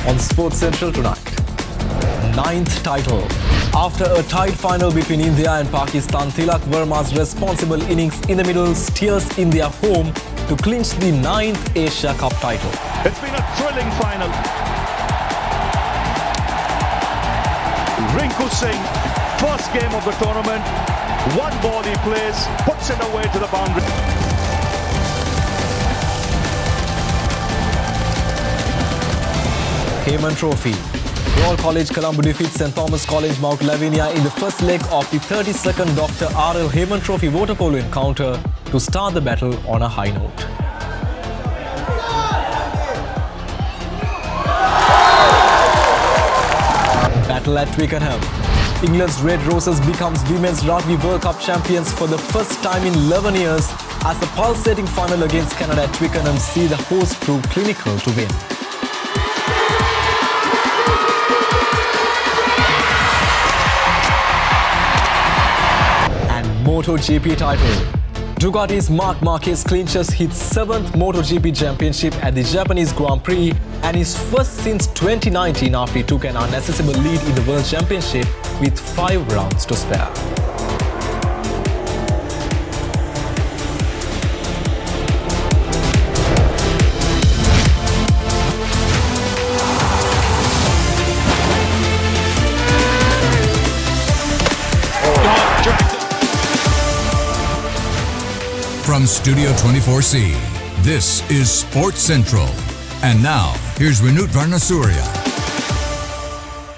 on Sports Central tonight. Ninth title. After a tight final between India and Pakistan, Tilak Verma's responsible innings in the middle steers India home to clinch the 9th Asia Cup title. It's been a thrilling final. Rinku Singh, first game of the tournament. One ball he plays, puts it away to the boundary. Hayman Trophy. Royal College Colombo defeats St Thomas College Mount Lavinia in the first leg of the 32nd Dr. R.L. Hayman Trophy water polo encounter to start the battle on a high note. Battle at Twickenham. England's Red Roses becomes Women's Rugby World Cup champions for the first time in 11 years as the pulsating final against Canada at Twickenham see the host prove clinical to win. MotoGP title. Ducati's Marc Marquez clinches his 7th MotoGP championship at the Japanese Grand Prix and his first since 2019 after he took an unaccessible lead in the World Championship with 5 rounds to spare. From Studio 24C, this is Sports Central. And now, here's Vinut Varnasurya.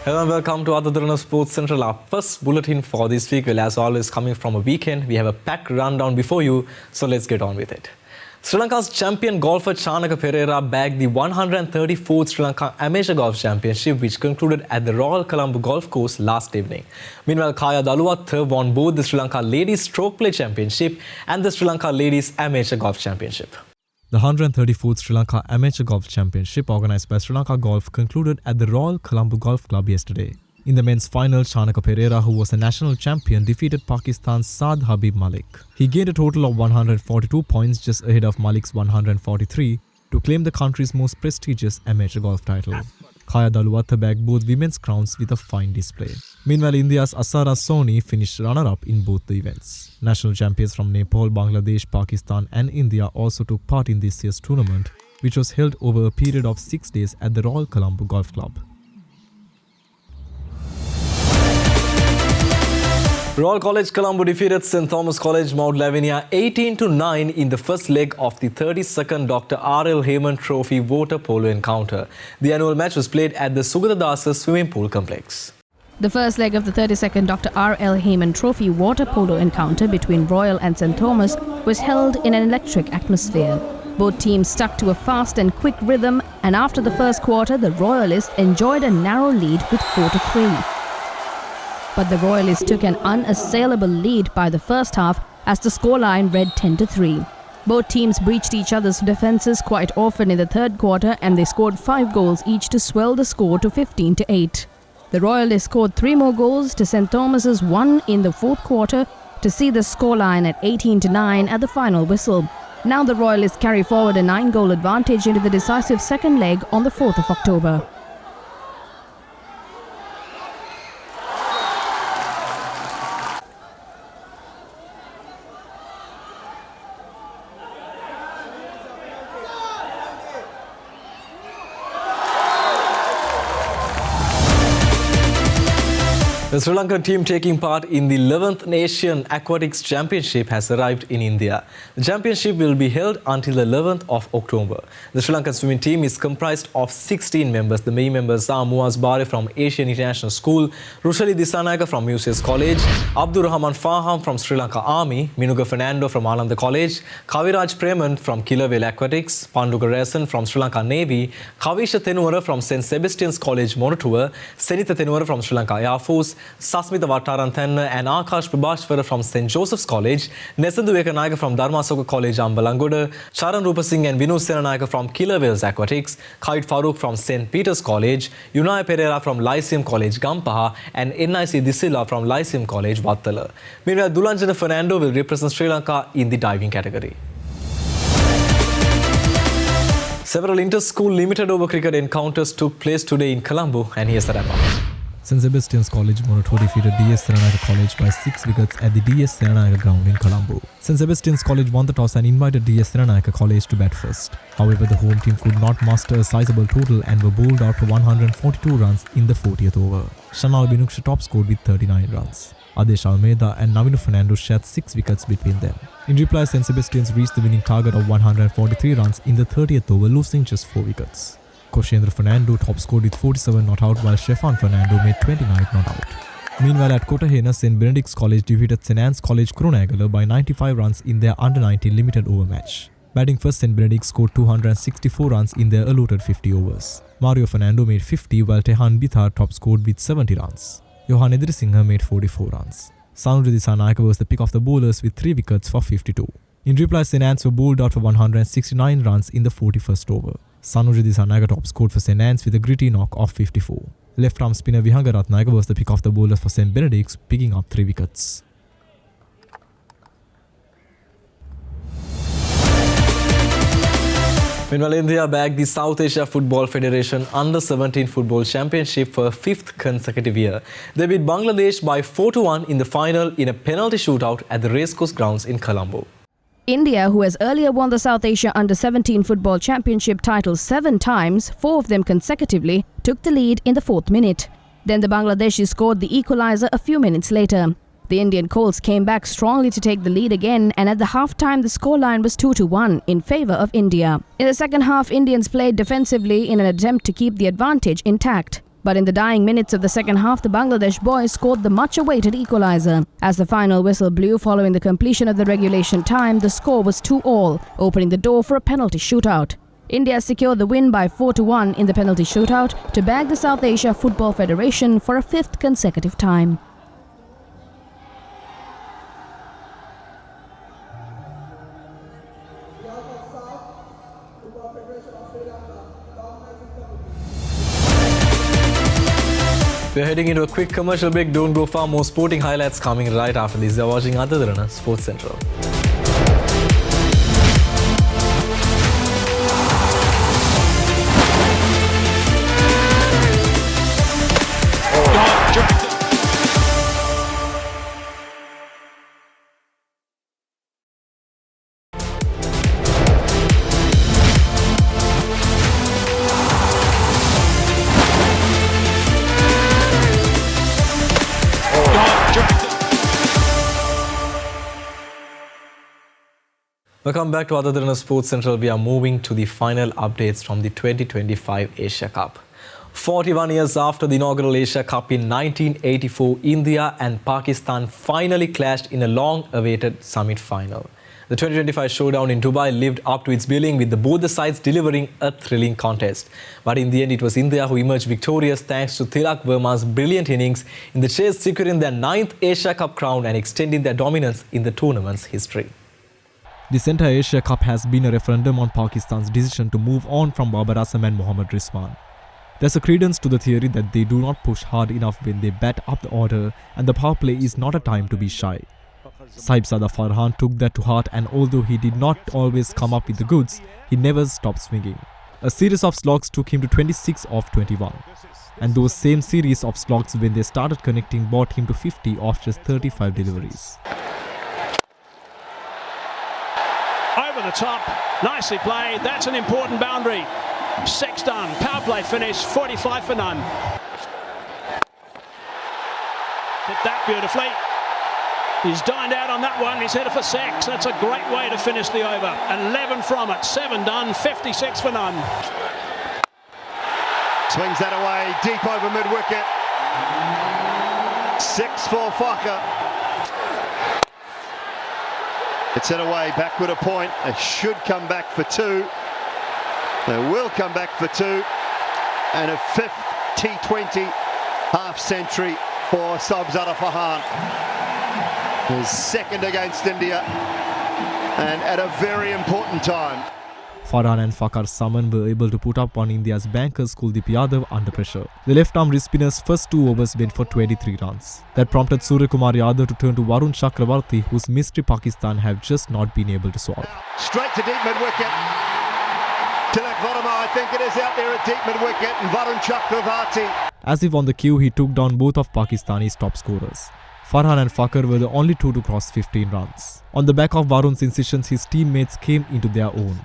Hello and welcome to Derana Sports Central. Our first bulletin for this week will, as always, coming from a weekend. We have a packed rundown before you, so let's get on with it. Sri Lanka's champion golfer Chanaka Pereira bagged the 134th Sri Lanka Amateur Golf Championship, which concluded at the Royal Colombo Golf Course last evening. Meanwhile, Kaya Daluwatha won both the Sri Lanka Ladies Stroke Play Championship and the Sri Lanka Ladies Amateur Golf Championship. The 134th Sri Lanka Amateur Golf Championship, organised by Sri Lanka Golf, concluded at the Royal Colombo Golf Club yesterday. In the men's final, Chanaka Pereira, who was a national champion, defeated Pakistan's Saad Habib Malik. He gained a total of 142 points, just ahead of Malik's 143, to claim the country's most prestigious amateur golf title. Kaya Daluwatha bagged both women's crowns with a fine display. Meanwhile, India's Asara Soni finished runner-up in both the events. National champions from Nepal, Bangladesh, Pakistan and India also took part in this year's tournament, which was held over a period of 6 days at the Royal Colombo Golf Club. Royal College Colombo defeated St Thomas College Mount Lavinia 18-9 in the first leg of the 32nd Dr. R.L. Hayman Trophy water polo encounter. The annual match was played at the Sugatadasa swimming pool complex. The first leg of the 32nd Dr. R.L. Hayman Trophy water polo encounter between Royal and St Thomas was held in an electric atmosphere. Both teams stuck to a fast and quick rhythm, and after the first quarter, the Royalists enjoyed a narrow lead with 4-3. But the Royalists took an unassailable lead by the first half as the scoreline read 10-3. Both teams breached each other's defences quite often in the third quarter, and they scored 5 goals each to swell the score to 15-8. The Royalists scored 3 more goals to St Thomas's 1 in the fourth quarter to see the scoreline at 18-9 at the final whistle. Now the Royalists carry forward a 9-goal advantage into the decisive second leg on the 4th of October. The Sri Lankan team taking part in the 11th Asian Aquatics Championship has arrived in India. The championship will be held until the 11th of October. The Sri Lankan swimming team is comprised of 16 members. The main members are Muaz Bare from Asian International School, Rushali Disanayaka from UCS College, Abdur Rahman Faham from Sri Lanka Army, Minuga Fernando from Ananda College, Kaviraj Preman from Killavale Aquatics, Panduga Rasan from Sri Lanka Navy, Kavisha Tenuara from St Sebastian's College Moratuwa, Senitha Tenuara from Sri Lanka Air Force, Sasmitha Vattaranthana and Akash Prabhashwara from St. Joseph's College, Nesandu Ekanayaka from Dharmasoka College Ambalangoda, Charan Rupasinghe and Vinu Senanayaka from Killavales Aquatics, Khalid Farooq from St. Peter's College, Unai Pereira from Lyceum College Gampaha and NIC Disila from Lyceum College Vattala. Meanwhile, Dulanjana Fernando will represent Sri Lanka in the diving category. Several inter-school limited over cricket encounters took place today in Colombo, and here's the wrap-up. St. Sebastian's College Morato defeated DS Derana College by 6 wickets at the DS Derana ground in Colombo. St. Sebastian's College won the toss and invited DS Derana College to bat first. However, the home team could not muster a sizable total and were bowled out for 142 runs in the 40th over. Shanal Binuksha top scored with 39 runs. Adesh Almeida and Navinu Fernando shared 6 wickets between them. In reply, St. Sebastian's reached the winning target of 143 runs in the 30th over, losing just 4 wickets. Koshendra Fernando top scored with 47 not out, while Stefan Fernando made 29 not out. Meanwhile, at Kotahena, St. Benedict's College defeated St. Anne's College Kurunegala by 95 runs in their under-19 limited over match. Batting first, St. Benedict's scored 264 runs in their allotted 50 overs. Mario Fernando made 50, while Tehan Bithar top scored with 70 runs. Johan Edirisinghe made 44 runs. Sanuja Disanayake was the pick of the bowlers with 3 wickets for 52. In reply, St. Anne's were bowled out for 169 runs in the 41st over. Sanuja Disanayake top scored for St. Anne's with a gritty knock of 54. Left-arm spinner Vihanga Ratnayake was the pick of the bowlers for St. Benedict's, picking up 3 wickets. Meanwhile, India bagged the South Asia Football Federation Under-17 Football Championship for a 5th consecutive year. They beat Bangladesh by 4-1 in the final in a penalty shootout at the Racecourse grounds in Colombo. India, who has earlier won the South Asia Under-17 Football Championship title 7 times, 4 of them consecutively, took the lead in the 4th minute. Then the Bangladeshis scored the equaliser a few minutes later. The Indian Colts came back strongly to take the lead again, and at the half-time the scoreline was 2-1 in favour of India. In the second half, Indians played defensively in an attempt to keep the advantage intact. But in the dying minutes of the second half, the Bangladesh boys scored the much-awaited equaliser. As the final whistle blew following the completion of the regulation time, the score was 2-2, opening the door for a penalty shootout. India secured the win by 4-1 in the penalty shootout to bag the South Asia Football Federation for a 5th consecutive time. We're heading into a quick commercial break. Don't go far. More sporting highlights coming right after this. You're watching Derana Sports Central. Welcome back to Derana Sports Central. We are moving to the final updates from the 2025 Asia Cup. 41 years after the inaugural Asia Cup in 1984, India and Pakistan finally clashed in a long-awaited summit final. The 2025 showdown in Dubai lived up to its billing, with both the sides delivering a thrilling contest. But in the end, it was India who emerged victorious thanks to Tilak Verma's brilliant innings in the chase, securing their 9th Asia Cup crown and extending their dominance in the tournament's history. This entire Asia Cup has been a referendum on Pakistan's decision to move on from Babar Azam and Mohammad Rizwan. There's a credence to the theory that they do not push hard enough when they bat up the order, and the power play is not a time to be shy. Saibzada Farhan took that to heart, and although he did not always come up with the goods, he never stopped swinging. A series of slogs took him to 26 of 21. And those same series of slogs, when they started connecting, brought him to 50 of just 35 deliveries. Over the top, nicely played. That's an important boundary. 6 done. Power play finish, 45 for none. Hit that beautifully. He's dined out on that one. He's headed for 6. That's a great way to finish the over. 11 from it. 7 done. 56 for none. Swings that away, deep over mid-wicket. 6 for Faka. It's hit away, backward a point. They should come back for 2. They will come back for 2. And a 5th T20 half-century for Saibzada Farhan. His 2nd against India, and at a very important time. Farhan and Fakhar Saman were able to put up on India's bankers Kuldeep Yadav under pressure. The left-arm wrist spinner's first 2 overs went for 23 runs. That prompted Surya Kumar Yadav to turn to Varun Chakravarti, whose mystery Pakistan have just not been able to solve. Straight to deep mid-wicket. Tilak Varma, I think it is out there at deep mid-wicket, and Varun Chakravarti. As if on the cue, he took down both of Pakistani's top scorers. Farhan and Fakhar were the only two to cross 15 runs. On the back of Varun's incisions, his teammates came into their own.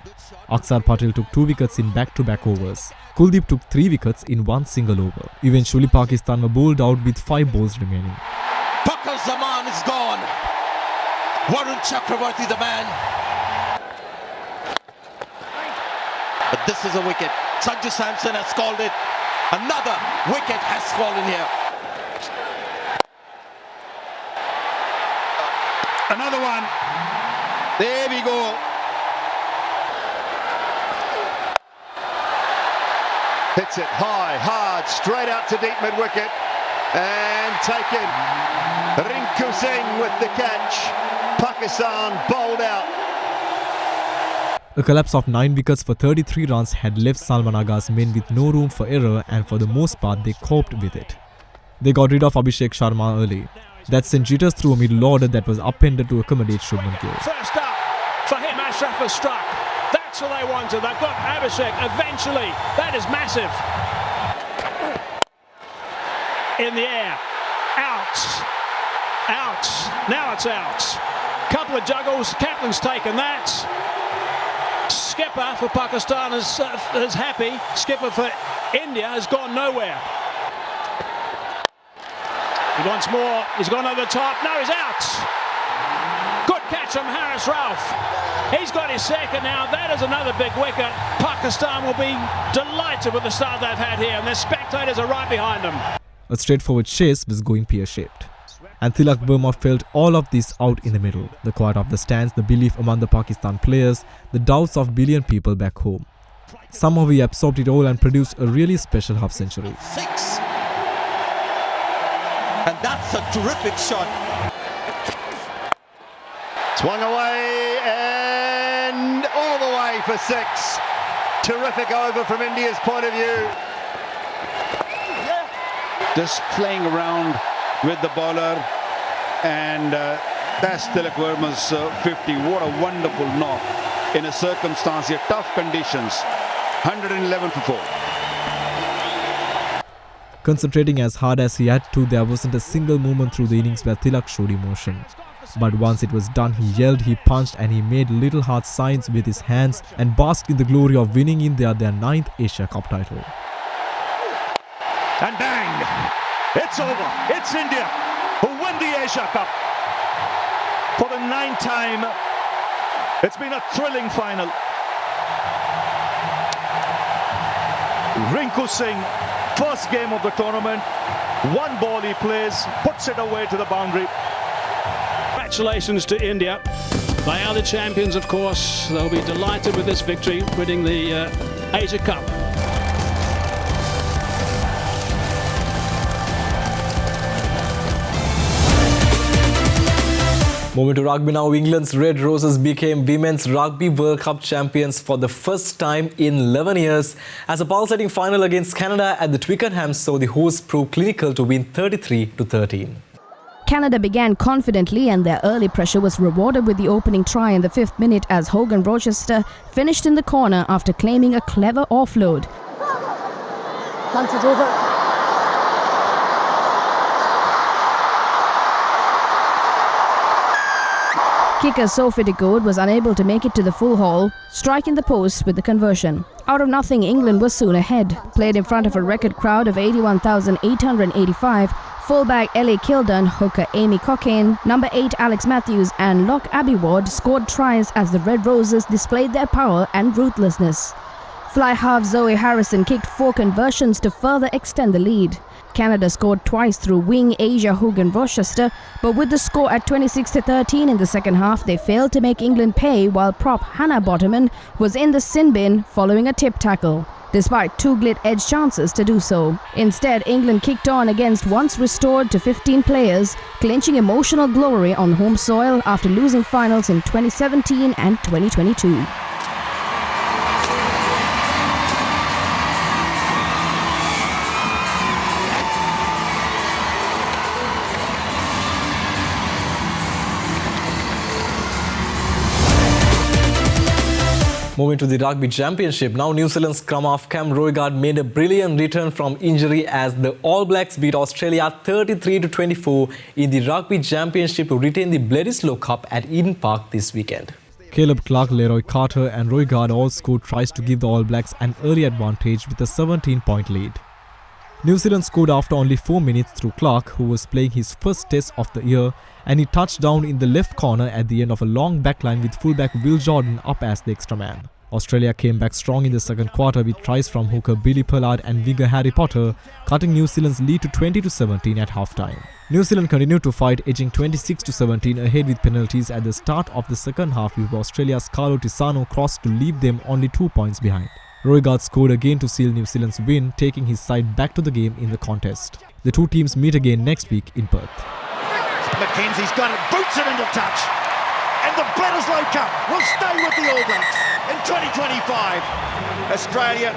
Aksar Patel took 2 wickets in back-to-back overs. Kuldeep took 3 wickets in one single over. Eventually, Pakistan were bowled out with 5 balls remaining. Pakar Zaman is gone. Varun Chakravarti the man. But this is a wicket. Sanju Samson has called it. Another wicket has fallen here. Another one. There we go. Hits it high, hard, straight out to deep mid-wicket. And taken. Rinku Singh with the catch. Pakistan bowled out. A collapse of 9 wickets for 33 runs had left Salman Agha's men with no room for error, and for the most part they coped with it. They got rid of Abhishek Sharma early. That sent jitters through a middle order that was upended to accommodate Shubman Gill. First up for him, Ashraf has struck. That's what they wanted. They've got Abhishek eventually. That is massive. In the air. Out. Out. Now it's out. Couple of juggles. Kaplan's taken that. Skipper for Pakistan is happy. Skipper for India has gone nowhere. He wants more. He's gone over the top. No, he's out. Good catch from Haris Rauf. He's got his second now. That is another big wicket. Pakistan will be delighted with the start they've had here, and their spectators are right behind them. A straightforward chase was going pear-shaped. And Tilak Verma felt all of this out in the middle. The quiet of the stands, the belief among the Pakistan players, the doubts of billion people back home. Somehow he absorbed it all and produced a really special half-century. 6. And that's a terrific shot. Swung away and all the way for 6. Terrific over from India's point of view. Just playing around with the bowler, and that's Tilak Verma's 50. What a wonderful knock in a circumstance here, tough conditions. 111 for 4. Concentrating as hard as he had to, there wasn't a single moment through the innings where Tilak showed emotion. But once it was done, he yelled, he punched, and he made little heart signs with his hands and basked in the glory of winning India their 9th Asia Cup title. And bang! It's over. It's India who win the Asia Cup. For the 9th time, it's been a thrilling final. Rinku Singh, first game of the tournament. One ball he plays, puts it away to the boundary. Congratulations to India. They are the champions, of course. They'll be delighted with this victory, winning the Asia Cup. Moving to rugby now, England's Red Roses became Women's Rugby World Cup champions for the first time in 11 years. As a pulsating final against Canada at the Twickenham saw the hosts prove clinical to win 33-13. Canada began confidently, and their early pressure was rewarded with the opening try in the 5th minute as Hogan Rochester finished in the corner after claiming a clever offload. Punt it over. Kicker Sophie de Goad was unable to make it to the full haul, striking the post with the conversion. Out of nothing, England was soon ahead. Played in front of a record crowd of 81,885, fullback Ellie Kildon, hooker Amy Cockayne, number 8 Alex Matthews and lock Abby Ward scored tries as the Red Roses displayed their power and ruthlessness. Fly half Zoe Harrison kicked 4 conversions to further extend the lead. Canada scored twice through wing Asia Hogan Rochester, but with the score at 26-13 in the second half, they failed to make England pay, while prop Hannah Bottoman was in the sin bin following a tip tackle, despite 2 glit-edge chances to do so. Instead, England kicked on against once restored to 15 players, clinching emotional glory on home soil after losing finals in 2017 and 2022. Moving to the Rugby Championship, now New Zealand's scrum-half Cam Roigard made a brilliant return from injury as the All Blacks beat Australia 33-24 in the Rugby Championship to retain the Bledisloe Cup at Eden Park this weekend. Caleb Clark, Leroy Carter and Roigard all scored tries to give the All Blacks an early advantage with a 17-point lead. New Zealand scored after only 4 minutes through Clark, who was playing his first test of the year, and he touched down in the left corner at the end of a long backline with fullback Will Jordan up as the extra man. Australia came back strong in the second quarter with tries from hooker Billy Pollard and winger Harry Potter, cutting New Zealand's lead to 20-17 at halftime. New Zealand continued to fight, edging 26-17 ahead with penalties at the start of the second half before Australia's Carlo Tisano crossed to leave them only 2 points behind. Roigard scored again to seal New Zealand's win, taking his side back to the game in the contest. The two teams meet again next week in Perth. McKenzie's got it, boots it into touch. And the Bledisloe Cup will stay with the All Blacks in 2025. Australia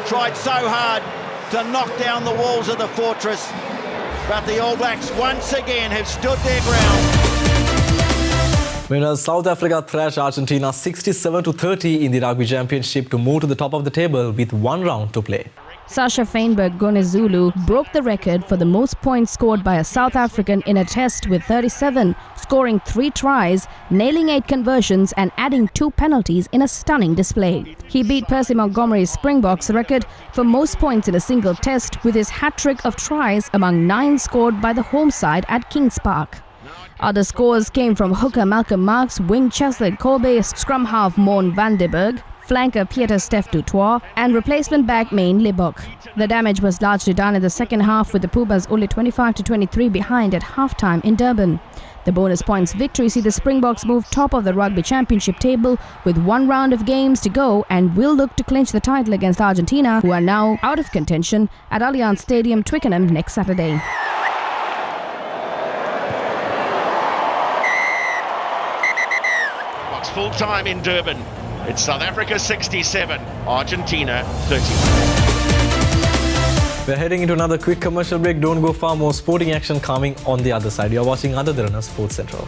tried so hard to knock down the walls of the fortress, but the All Blacks once again have stood their ground. Meanwhile, South Africa thrashed Argentina 67-30 in the Rugby Championship to move to the top of the table with 1 round to play. Sasha Feinberg-Gonezulu broke the record for the most points scored by a South African in a test with 37, scoring 3 tries, nailing 8 conversions and adding 2 penalties in a stunning display. He beat Percy Montgomery's Springboks record for most points in a single test with his hat-trick of tries among 9 scored by the home side at Kings Park. Other scores came from hooker Malcolm Marx, wing Cheslin Kolbe, scrum half Mourne van der Berg, flanker Pieter-Steph du Toit and replacement back Main Libok. The damage was largely done in the second half with the Pumas only 25-23 behind at halftime in Durban. The bonus points victory see the Springboks move top of the Rugby Championship table with 1 round of games to go and will look to clinch the title against Argentina, who are now out of contention at Allianz Stadium, Twickenham next Saturday. Full time in Durban. It's South Africa 67, Argentina 30. We're heading into another quick commercial break. Don't go far, more sporting action coming on the other side. You're watching Other Derana Sports Central.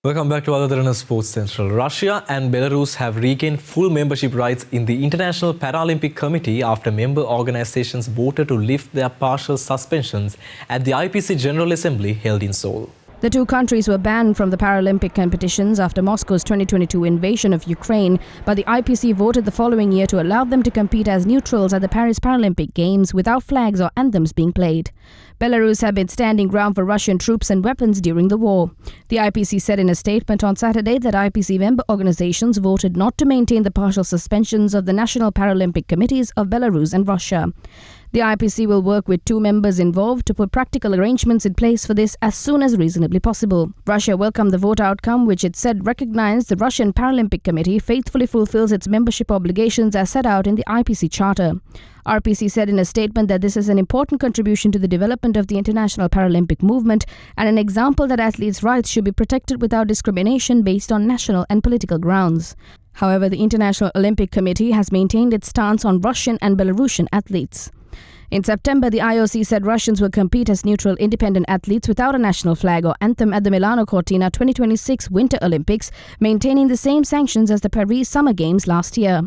Welcome back to Other Derana Sports Central. Russia and Belarus have regained full membership rights in the International Paralympic Committee after member organizations voted to lift their partial suspensions at the IPC General Assembly held in Seoul. The two countries were banned from the Paralympic competitions after Moscow's 2022 invasion of Ukraine, but the IPC voted the following year to allow them to compete as neutrals at the Paris Paralympic Games without flags or anthems being played. Belarus had been standing ground for Russian troops and weapons during the war. The IPC said in a statement on Saturday that IPC member organizations voted not to maintain the partial suspensions of the National Paralympic Committees of Belarus and Russia. The IPC will work with 2 members involved to put practical arrangements in place for this as soon as reasonably possible. Russia welcomed the vote outcome, which it said recognized the Russian Paralympic Committee faithfully fulfills its membership obligations as set out in the IPC Charter. RPC said in a statement that this is an important contribution to the development of the international Paralympic movement and an example that athletes' rights should be protected without discrimination based on national and political grounds. However, the International Olympic Committee has maintained its stance on Russian and Belarusian athletes. In September, the IOC said Russians will compete as neutral independent athletes without a national flag or anthem at the Milano Cortina 2026 Winter Olympics, maintaining the same sanctions as the Paris Summer Games last year.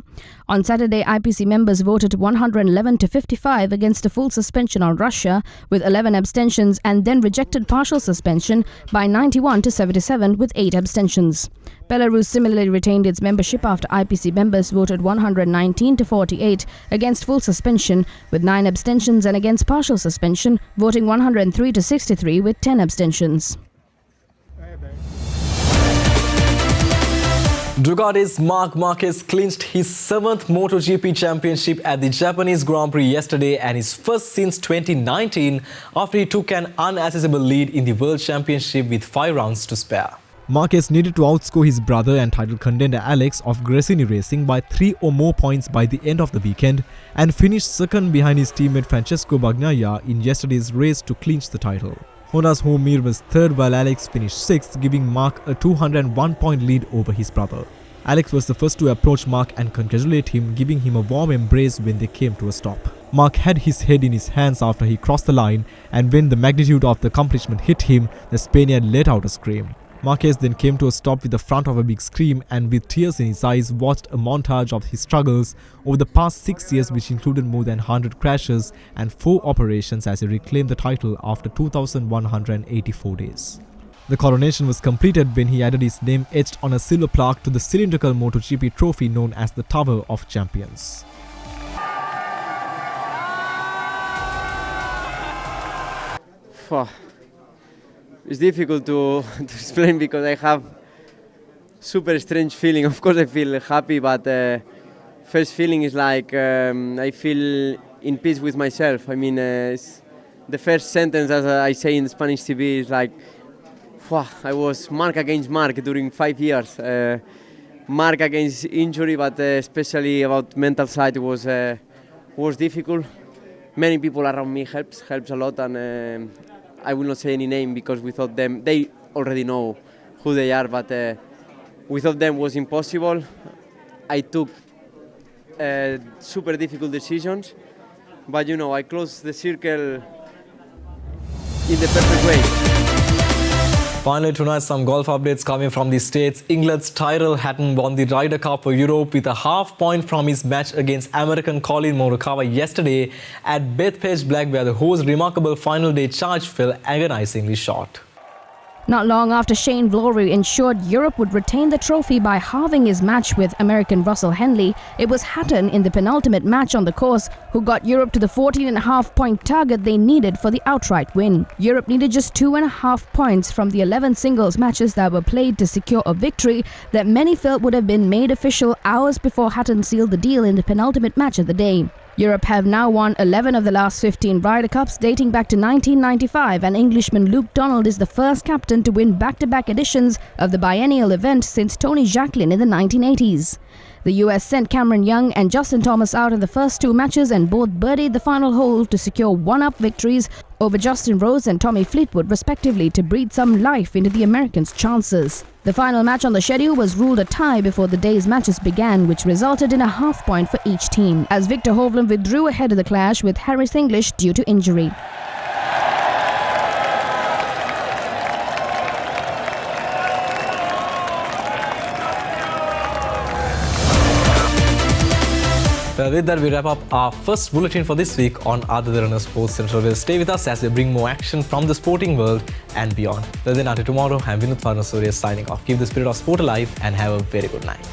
On Saturday, IPC members voted 111 to 55 against a full suspension on Russia, with 11 abstentions, and then rejected partial suspension by 91 to 77 with 8 abstentions. Belarus similarly retained its membership after IPC members voted 119 to 48 against full suspension with 9 abstentions and against partial suspension, voting 103 to 63 with 10 abstentions. Ducati's Marc Marquez clinched his 7th MotoGP championship at the Japanese Grand Prix yesterday and his first since 2019 after he took an unaccessible lead in the World Championship with 5 rounds to spare. Marquez needed to outscore his brother and title contender Alex of Gresini Racing by 3 or more points by the end of the weekend and finished second behind his teammate Francesco Bagnaia in yesterday's race to clinch the title. Honda's Home Mir was third while Alex finished sixth, giving Mark a 201-point lead over his brother. Alex was the first to approach Mark and congratulate him, giving him a warm embrace when they came to a stop. Mark had his head in his hands after he crossed the line, and when the magnitude of the accomplishment hit him, the Spaniard let out a scream. Marquez then came to a stop with the front of a big scream and with tears in his eyes watched a montage of his struggles over the past 6 years, which included more than 100 crashes and 4 operations as he reclaimed the title after 2,184 days. The coronation was completed when he added his name etched on a silver plaque to the cylindrical MotoGP trophy known as the Tower of Champions. It's difficult to explain because I have super strange feeling. Of course I feel happy, but first feeling is like I feel in peace with myself. I mean, the first sentence, as I say in Spanish TV, is like, I was mark against mark during 5 years. Mark against injury, but especially about mental side was difficult. Many people around me helps a lot, and I will not say any name because without them, they already know who they are, but without them was impossible. I took super difficult decisions, but you know, I closed the circle in the perfect way. Finally tonight, some golf updates coming from the States. England's Tyrrell Hatton won the Ryder Cup for Europe with a half point from his match against American Colin Morikawa yesterday at Bethpage Black, where the host's remarkable final day charge fell agonizingly short. Not long after Shane Lowry ensured Europe would retain the trophy by halving his match with American Russell Henley, it was Hatton in the penultimate match on the course who got Europe to the 14.5-point target they needed for the outright win. Europe needed just 2.5 points from the 11 singles matches that were played to secure a victory that many felt would have been made official hours before Hatton sealed the deal in the penultimate match of the day. Europe have now won 11 of the last 15 Ryder Cups dating back to 1995, and Englishman Luke Donald is the first captain to win back-to-back editions of the biennial event since Tony Jacklin in the 1980s. The US sent Cameron Young and Justin Thomas out in the first 2 matches and both birdied the final hole to secure 1-up victories over Justin Rose and Tommy Fleetwood respectively to breathe some life into the Americans' chances. The final match on the schedule was ruled a tie before the day's matches began, which resulted in a half point for each team, as Victor Hovland withdrew ahead of the clash with Harris English due to injury. Well, with that, we wrap up our first bulletin for this week on Derana Sports Central. Will stay with us as we bring more action from the sporting world and beyond. Well, then until tomorrow, I'm Vinod Varnasuriya signing off. Keep the spirit of sport alive and have a very good night.